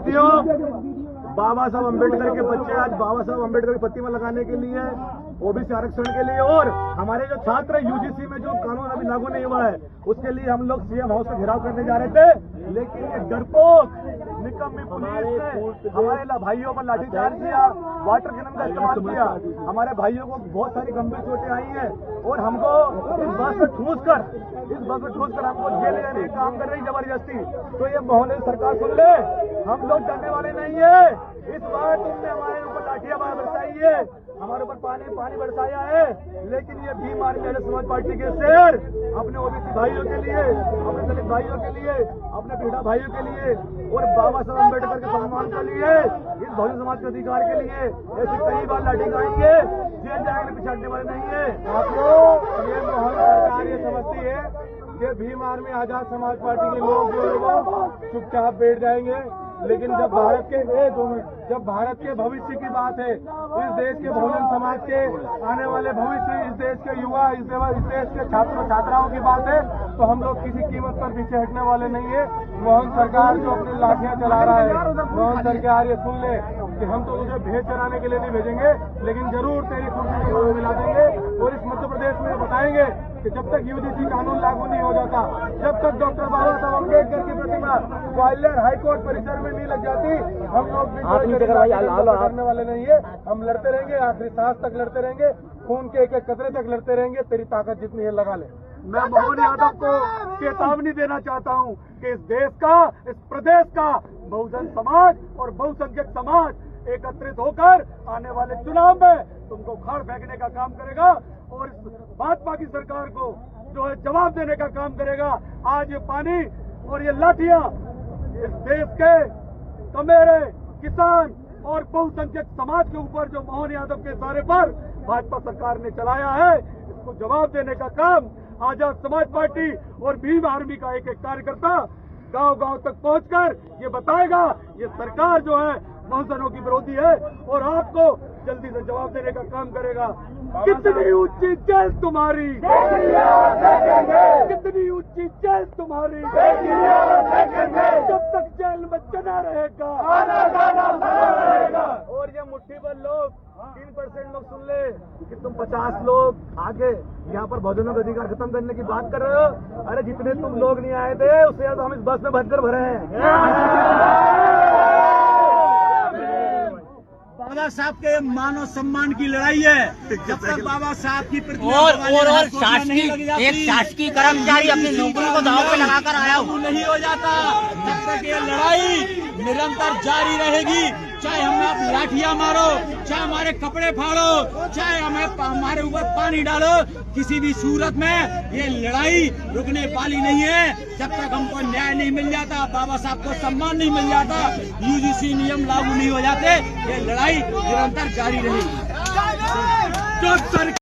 साथियों, बाबा साहब अम्बेडकर के बच्चे आज बाबा साहब अम्बेडकर की प्रतिमा लगाने के लिए, ओबीसी आरक्षण के लिए और हमारे जो छात्र यूजीसी में जो कानून अभी लागू नहीं हुआ है उसके लिए हम लोग सीएम हाउस का घेराव करने जा रहे थे, लेकिन ये डरपोक निकम्मी पुलिस ने हमारे भाइयों पर लाठीचार्ज किया, वाटर कैनन का इस्तेमाल किया। हमारे भाइयों को बहुत सारी गंभीर चोटें आई हैं और हमको इस बस में ठूस कर हमको जेल जाने का काम कर रही जबरदस्ती। तो ये मोहल्ले सरकार सुन ले, हम लोग डरने वाले नहीं है। इस बार तुमने हमारे ऊपर लाठियां बरसाई है, हमारे ऊपर पानी बरसाया है, लेकिन ये भीम आर्मी आजाद समाज पार्टी के शेर अपने ओबीसी भाइयों के लिए, अपने दलित भाइयों के लिए, अपने पीढ़ा भाइयों के लिए और बाबा साहब अम्बेडकर के सम्मान के लिए, इस बहुजन समाज के अधिकार के लिए ऐसे कई बार लाठी खाएंगे, जेल जाएंगे, पिछाड़ने वाले नहीं है। आप लोग ये मोहल्ला सरकार ये समझती है कि भीम आर्मी आजाद समाज पार्टी के लोग जो है वो चुपचाप बैठ जाएंगे, लेकिन जब भारत के भविष्य की बात है, इस देश के बहुजन समाज के आने वाले भविष्य, इस देश के युवा, इस देश के छात्र छात्राओं की बात है, तो हम लोग किसी कीमत पर पीछे हटने वाले नहीं है। मोहन सरकार जो अपनी लाठियां चला रहा है, मोहन सरकार ये सुन ले कि हम तो तुझे भेज चलाने के लिए नहीं भेजेंगे, लेकिन जरूर तेरी कुर्सी को मिला देंगे। और इस मध्य प्रदेश में बताएंगे कि जब तक यूजीसी कानून लागू नहीं हो जाता, जब तक डॉक्टर बाबा साहब अम्बेडकर की प्रतिमा ग्वालियर हाईकोर्ट परिसर में नहीं लग जाती, हम लोग करने वाले नहीं है। हम लड़ते रहेंगे, आखिरी सांस तक लड़ते रहेंगे, खून के एक एक कतरे तक लड़ते रहेंगे। तेरी ताकत जितनी है लगा ले। मैं मोहन यादव को चेतावनी देना चाहता हूं कि इस देश का, इस प्रदेश का बहुजन समाज और बहुसंख्यक समाज एकत्रित होकर आने वाले चुनाव में तुमको उखाड़ फेंकने का काम करेगा और इस भाजपा की सरकार को जो है जवाब देने का काम करेगा। आज ये पानी और ये लाठियां इस देश के कमेरे, किसान और बहुसंख्यक समाज के ऊपर जो मोहन यादव के इशारे पर भाजपा सरकार ने चलाया है, इसको जवाब देने का काम आजाद समाज पार्टी और भीम आर्मी का एक एक कार्यकर्ता गांव-गांव तक पहुंचकर ये बताएगा ये सरकार जो है बहुजनों की विरोधी है और आपको जल्दी से जवाब देने का काम करेगा। कितनी ऊंची जेल तुम्हारी, कितनी ऊंची जेल तुम्हारी, जब तक जेल में चना रहेगा। और ये मुट्ठी भर लोग, 3% लोग सुन ले कि तुम 50 लोग आगे यहाँ पर बहुजनों का अधिकार खत्म करने की बात कर रहे हो। अरे जितने तुम लोग नहीं आए थे उससे ज्यादा हम इस बस में भरकर भरे हैं। बाबा साहब के मानव सम्मान की लड़ाई है। जब तक बाबा साहब की और शासकीय कर्मचारी अपनी नौकरी को दांव पे लगाकर आया नहीं हो जाता, तब तक ये लड़ाई निरंतर जारी रहेगी। चाहे हमें आप लाठियां मारो, चाहे हमारे कपड़े फाड़ो, चाहे हमारे ऊपर पानी डालो, किसी भी सूरत में ये लड़ाई रुकने वाली नहीं है। जब तक हमको न्याय नहीं मिल जाता, बाबा साहब को सम्मान नहीं मिल जाता, यूजीसी नियम लागू नहीं हो जाते, ये लड़ाई निरंतर जारी रहेगी।